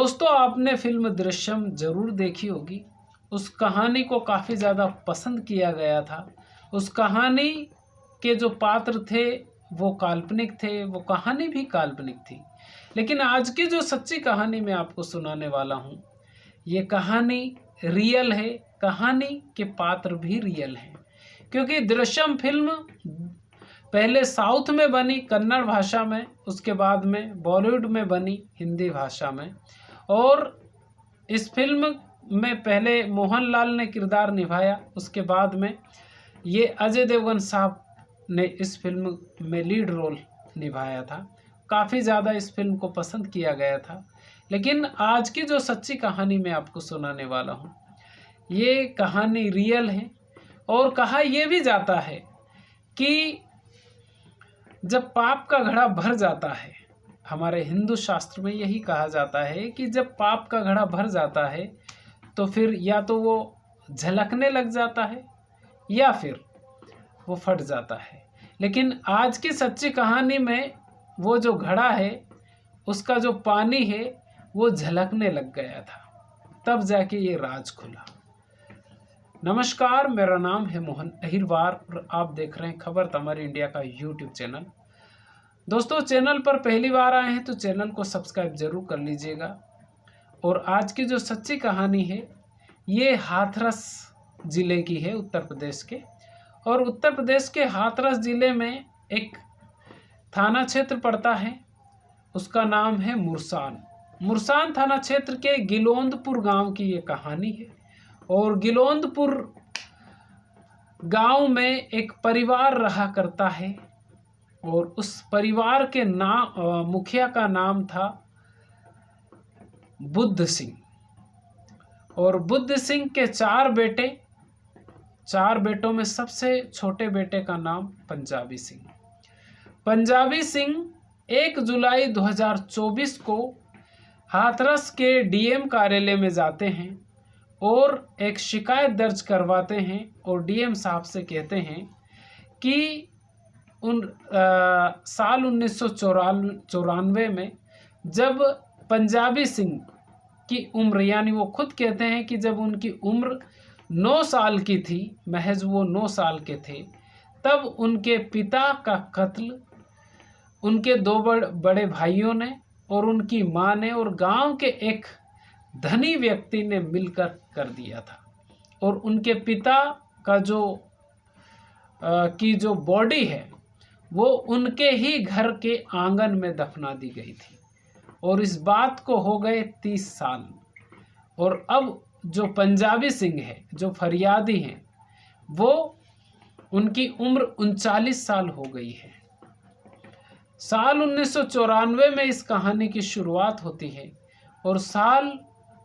दोस्तों, आपने फिल्म दृश्यम ज़रूर देखी होगी। उस कहानी को काफ़ी ज़्यादा पसंद किया गया था। उस कहानी के जो पात्र थे वो काल्पनिक थे, वो कहानी भी काल्पनिक थी। लेकिन आज की जो सच्ची कहानी मैं आपको सुनाने वाला हूँ, ये कहानी रियल है, कहानी के पात्र भी रियल हैं। क्योंकि दृश्यम फिल्म पहले साउथ में बनी कन्नड़ भाषा में, उसके बाद में बॉलीवुड में बनी हिंदी भाषा में। और इस फिल्म में पहले मोहनलाल ने किरदार निभाया, उसके बाद में ये अजय देवगन साहब ने इस फिल्म में लीड रोल निभाया था। काफ़ी ज़्यादा इस फिल्म को पसंद किया गया था। लेकिन आज की जो सच्ची कहानी मैं आपको सुनाने वाला हूँ, ये कहानी रियल है। और कहा यह भी जाता है कि जब पाप का घड़ा भर जाता है, हमारे हिंदू शास्त्र में यही कहा जाता है कि जब पाप का घड़ा भर जाता है तो फिर या तो वो झलकने लग जाता है या फिर वो फट जाता है। लेकिन आज की सच्ची कहानी में वो जो घड़ा है, उसका जो पानी है, वो झलकने लग गया था, तब जाके ये राज खुला। नमस्कार, मेरा नाम है मोहन अहिरवार और आप देख रहे हैं खबर तमर इंडिया का यूट्यूब चैनल। दोस्तों, चैनल पर पहली बार आए हैं तो चैनल को सब्सक्राइब जरूर कर लीजिएगा। और आज की जो सच्ची कहानी है, ये हाथरस ज़िले की है, उत्तर प्रदेश के। और उत्तर प्रदेश के हाथरस ज़िले में एक थाना क्षेत्र पड़ता है, उसका नाम है मुरसान। मुरसान थाना क्षेत्र के गिलोंदपुर गांव की ये कहानी है। और गिलोंदपुर गांव में एक परिवार रहा करता है और उस परिवार के मुखिया का नाम था बुद्ध सिंह। और बुद्ध सिंह के 4 बेटे, 4 बेटों में सबसे छोटे बेटे का नाम पंजाबी सिंह। पंजाबी सिंह 1 जुलाई 2024 को हाथरस के डीएम कार्यालय में जाते हैं और एक शिकायत दर्ज करवाते हैं और डीएम साहब से कहते हैं कि साल 1994 में जब पंजाबी सिंह की उम्र, यानी वो खुद कहते हैं कि जब उनकी उम्र 9 साल की थी, महज वो 9 साल के थे, तब उनके पिता का कत्ल उनके 2 बड़े भाइयों ने और उनकी माँ ने और गांव के एक धनी व्यक्ति ने मिलकर कर दिया था। और उनके पिता का जो बॉडी है वो उनके ही घर के आंगन में दफना दी गई थी। और इस बात को हो गए 30 साल। और अब जो पंजाबी सिंह है, जो फरियादी हैं, वो उनकी उम्र 39 साल हो गई है। साल 1994 में इस कहानी की शुरुआत होती है और साल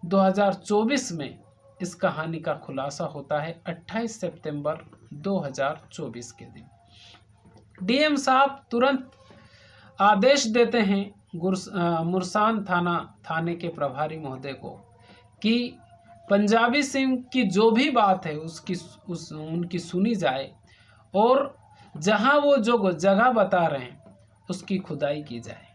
2024 में इस कहानी का खुलासा होता है 28 सितंबर 2024 के दिन। डीएम साहब तुरंत आदेश देते हैं मुरसान थाने के प्रभारी महोदय को कि पंजाबी सिंह की जो भी बात है उनकी सुनी जाए और जहां वो जो जगह बता रहे हैं उसकी खुदाई की जाए।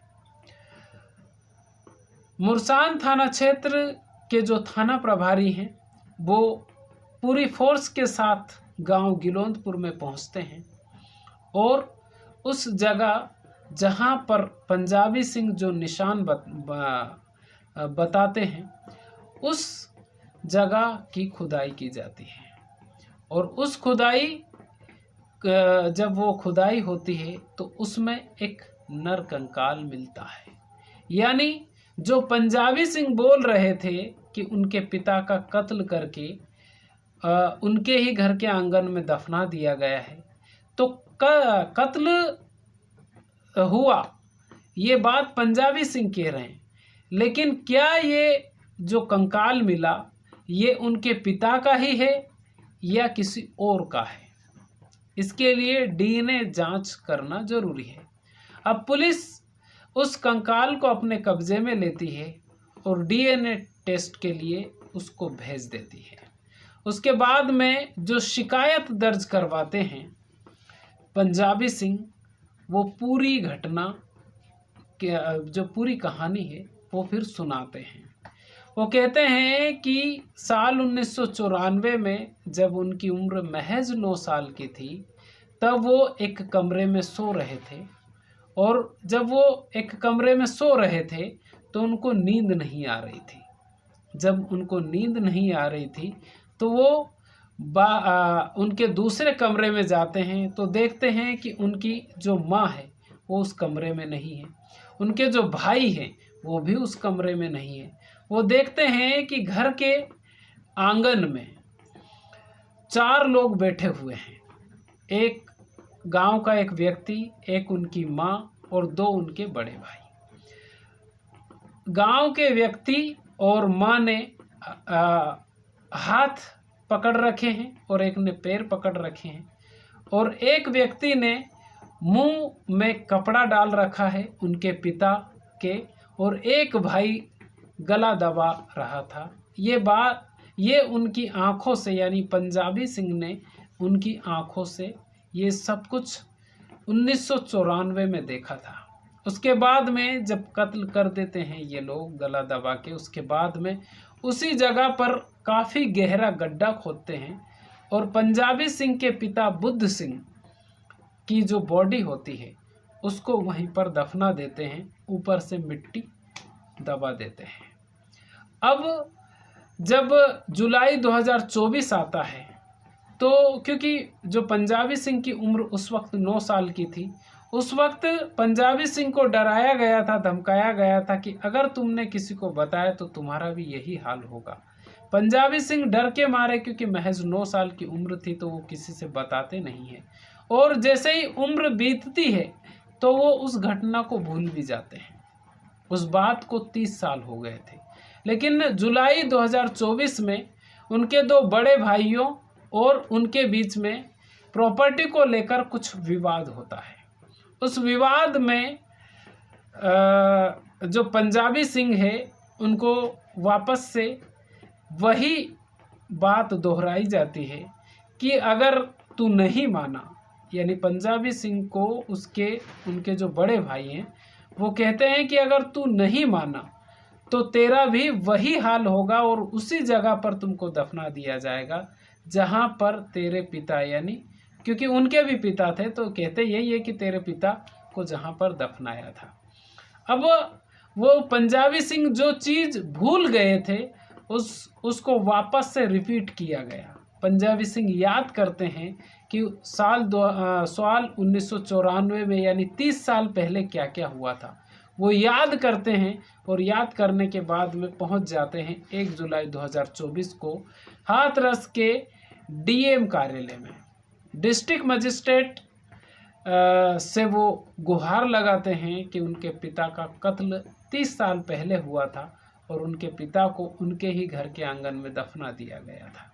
मुरसान थाना क्षेत्र के जो थाना प्रभारी हैं वो पूरी फोर्स के साथ गांव गिलोंदपुर में पहुंचते हैं और उस जगह जहां पर पंजाबी सिंह जो निशान बताते हैं, उस जगह की खुदाई की जाती है। और उस खुदाई जब वो खुदाई होती है तो उसमें एक नर कंकाल मिलता है। यानी जो पंजाबी सिंह बोल रहे थे कि उनके पिता का कत्ल करके उनके ही घर के आंगन में दफना दिया गया है, तो कत्ल हुआ, ये बात पंजाबी सिंह कह रहे हैं। लेकिन क्या ये जो कंकाल मिला ये उनके पिता का ही है या किसी और का है? इसके लिए डीएनए जांच करना जरूरी है। अब पुलिस उस कंकाल को अपने कब्जे में लेती है और डीएनए टेस्ट के लिए उसको भेज देती है। उसके बाद में जो शिकायत दर्ज करवाते हैं पंजाबी सिंह, वो पूरी घटना के जो पूरी कहानी है वो फिर सुनाते हैं वो कहते हैं कि साल 1994 में जब उनकी उम्र महज 9 साल की थी, तब वो एक कमरे में सो रहे थे, और जब वो एक कमरे में सो रहे थे तो उनको नींद नहीं आ रही थी। जब उनको नींद नहीं आ रही थी तो वो उनके दूसरे कमरे में जाते हैं तो देखते हैं कि उनकी जो माँ है वो उस कमरे में नहीं है, उनके जो भाई हैं वो भी उस कमरे में नहीं है। वो देखते हैं कि घर के आंगन में 4 लोग बैठे हुए हैं, एक गांव का एक व्यक्ति, एक उनकी माँ और 2 उनके बड़े भाई। गांव के व्यक्ति और माँ ने हाथ पकड़ रखे हैं और एक ने पैर पकड़ रखे हैं, और एक व्यक्ति ने मुंह में कपड़ा डाल रखा है उनके पिता के, और एक भाई गला दबा रहा था। ये उनकी आंखों से, यानी पंजाबी सिंह ने उनकी आंखों से ये सब कुछ 1994 में देखा था। उसके बाद में जब कत्ल कर देते हैं ये लोग गला दबा के, उसके बाद में उसी जगह पर काफ़ी गहरा गड्ढा खोदते हैं और पंजाबी सिंह के पिता बुद्ध सिंह की जो बॉडी होती है उसको वहीं पर दफना देते हैं, ऊपर से मिट्टी दबा देते हैं। अब जब जुलाई 2024 आता है तो क्योंकि जो पंजाबी सिंह की उम्र उस वक्त 9 साल की थी, उस वक्त पंजाबी सिंह को डराया गया था, धमकाया गया था कि अगर तुमने किसी को बताया तो तुम्हारा भी यही हाल होगा। पंजाबी सिंह डर के मारे, क्योंकि महज 9 साल की उम्र थी तो वो किसी से बताते नहीं हैं, और जैसे ही उम्र बीतती है तो वो उस घटना को भूल भी जाते हैं। उस बात को 30 साल हो गए थे। लेकिन जुलाई 2024 में उनके 2 बड़े भाइयों और उनके बीच में प्रॉपर्टी को लेकर कुछ विवाद होता है। उस विवाद में जो पंजाबी सिंह है उनको वापस से वही बात दोहराई जाती है कि अगर तू नहीं माना, यानी पंजाबी सिंह को उनके जो बड़े भाई हैं वो कहते हैं कि अगर तू नहीं माना तो तेरा भी वही हाल होगा और उसी जगह पर तुमको दफना दिया जाएगा जहाँ पर तेरे पिता, यानी क्योंकि उनके भी पिता थे तो कहते यही है कि तेरे पिता को जहाँ पर दफनाया था। अब वो पंजाबी सिंह जो चीज़ भूल गए थे उसको वापस से रिपीट किया गया। पंजाबी सिंह याद करते हैं कि साल 1994 में, यानी 30 साल पहले क्या क्या हुआ था, वो याद करते हैं और याद करने के बाद में पहुंच जाते हैं 1 जुलाई 2024 को हाथरस के डीएम कार्यालय में। डिस्ट्रिक्ट मजिस्ट्रेट से वो गुहार लगाते हैं कि उनके पिता का कत्ल 30 साल पहले हुआ था और उनके पिता को उनके ही घर के आंगन में दफना दिया गया था।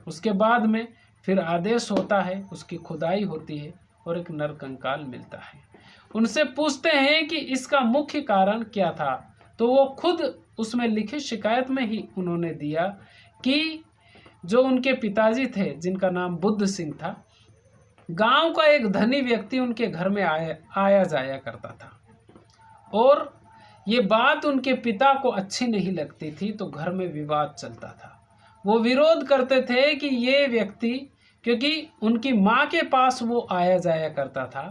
उसके बाद में फिर आदेश होता है, उसकी खुदाई होती है और एक नरकंकाल मिलता है। उनसे पूछते हैं कि इसका मुख्य कारण क्या था, तो वो खुद उसमें लिखित शिकायत में ही उन्होंने दिया कि जो उनके पिताजी थे जिनका नाम बुद्ध सिंह था, गांव का एक धनी व्यक्ति उनके घर में आया जाया करता था और ये बात उनके पिता को अच्छी नहीं लगती थी, तो घर में विवाद चलता था। वो विरोध करते थे कि ये व्यक्ति, क्योंकि उनकी माँ के पास वो आया जाया करता था,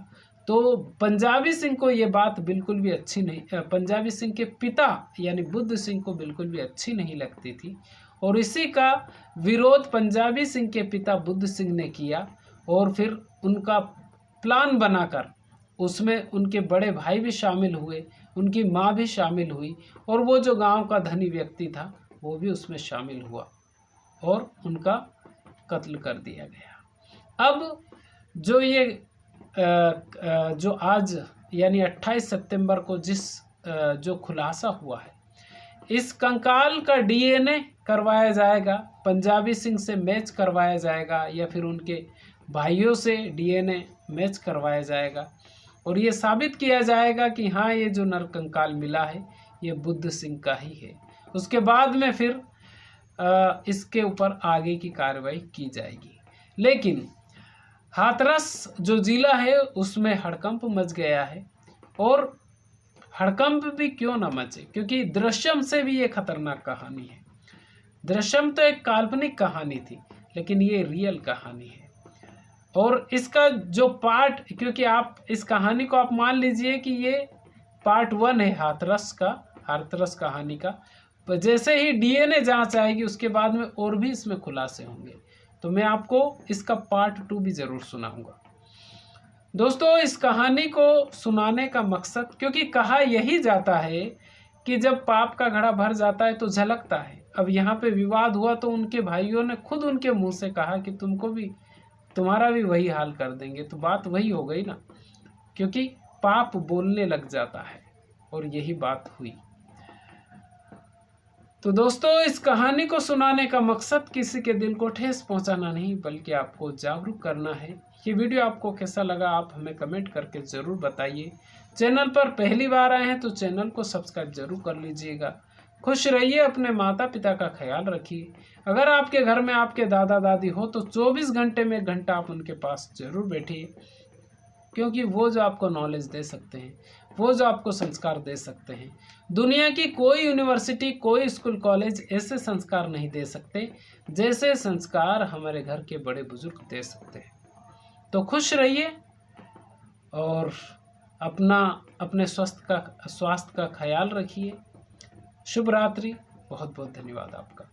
तो पंजाबी सिंह को ये बात बिल्कुल भी अच्छी नहीं, पंजाबी सिंह के पिता यानी बुद्ध सिंह को बिल्कुल भी अच्छी नहीं लगती थी, और इसी का विरोध पंजाबी सिंह के पिता बुद्ध सिंह ने किया और फिर उनका प्लान बनाकर उसमें उनके बड़े भाई भी शामिल हुए, उनकी माँ भी शामिल हुई और वो जो गांव का धनी व्यक्ति था वो भी उसमें शामिल हुआ और उनका कत्ल कर दिया गया। अब जो ये जो आज यानी 28 सितंबर को जो खुलासा हुआ है, इस कंकाल का डीएनए करवाया जाएगा, पंजाबी सिंह से मैच करवाया जाएगा या फिर उनके भाइयों से डीएनए मैच करवाया जाएगा और ये साबित किया जाएगा कि हाँ, ये जो नरकंकाल मिला है ये बुद्ध सिंह का ही है। उसके बाद में फिर इसके ऊपर आगे की कार्रवाई की जाएगी। लेकिन हाथरस जो ज़िला है उसमें हड़कंप मच गया है और हड़कंप भी क्यों न मचे, क्योंकि दृश्यम से भी ये खतरनाक कहानी है। दृश्यम तो एक काल्पनिक कहानी थी, लेकिन ये रियल कहानी है। और इसका जो पार्ट, क्योंकि आप इस कहानी को आप मान लीजिए कि ये पार्ट 1 है हाथरस कहानी का। तो जैसे ही डीएनए जांच आएगी उसके बाद में और भी इसमें खुलासे होंगे, तो मैं आपको इसका पार्ट 2 भी ज़रूर सुनाऊंगा। दोस्तों, इस कहानी को सुनाने का मकसद, क्योंकि कहा यही जाता है कि जब पाप का घड़ा भर जाता है तो झलकता है। अब यहाँ पे विवाद हुआ तो उनके भाइयों ने खुद उनके मुंह से कहा कि तुम्हारा भी वही हाल कर देंगे, तो बात वही हो गई ना, क्योंकि पाप बोलने लग जाता है, और यही बात हुई। तो दोस्तों, इस कहानी को सुनाने का मकसद किसी के दिल को ठेस पहुंचाना नहीं, बल्कि आपको जागरूक करना है। ये वीडियो आपको कैसा लगा आप हमें कमेंट करके ज़रूर बताइए। चैनल पर पहली बार आए हैं तो चैनल को सब्सक्राइब जरूर कर लीजिएगा। खुश रहिए, अपने माता पिता का ख्याल रखिए। अगर आपके घर में आपके दादा दादी हो तो 24 घंटे में 1 घंटा आप उनके पास जरूर बैठिए, क्योंकि वो जो आपको नॉलेज दे सकते हैं, वो जो आपको संस्कार दे सकते हैं, दुनिया की कोई यूनिवर्सिटी, कोई स्कूल, कॉलेज ऐसे संस्कार नहीं दे सकते जैसे संस्कार हमारे घर के बड़े बुजुर्ग दे सकते हैं। तो खुश रहिए और अपने स्वास्थ्य का ख्याल रखिए। शुभ रात्रि। बहुत बहुत धन्यवाद आपका।